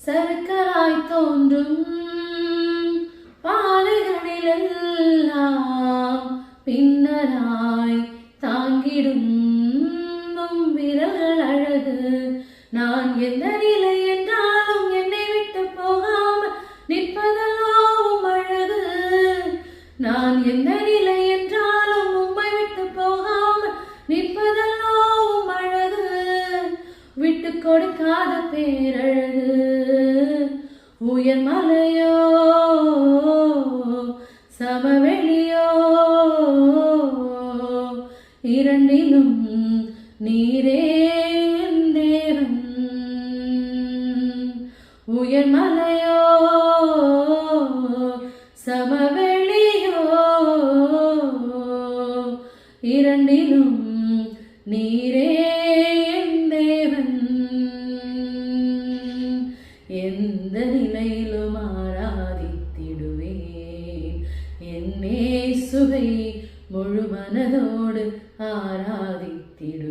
சருக்களாய் தோன்றும் பாதைகளிலெல்லாம் பின்னலாய் தாங்கிடும் விரல்கள் அழகு. நான் எந்த நிலை என்றாலும் என்னை விட்டு போகாமல் நிற்பதெல்லாம் அழகு. நான் எந்த நிலை என்றாலும் உம்மை விட்டு போகாமல் நிற்பதெல்லாம் அழகு. விட்டு கொடுக்காத பேரழகு. உயர் மலையோ சமவெளியோ இரண்டிலும் நீரே தேவன். உயர் மலையோ சமவெளியோ இரண்டிலும் நீரே தேவன். எந்த நிலையிலும் ஆராதித்திடுவேன் என் இயேசுவை முழு மனதோடு ஆராதித்திடுவேன்.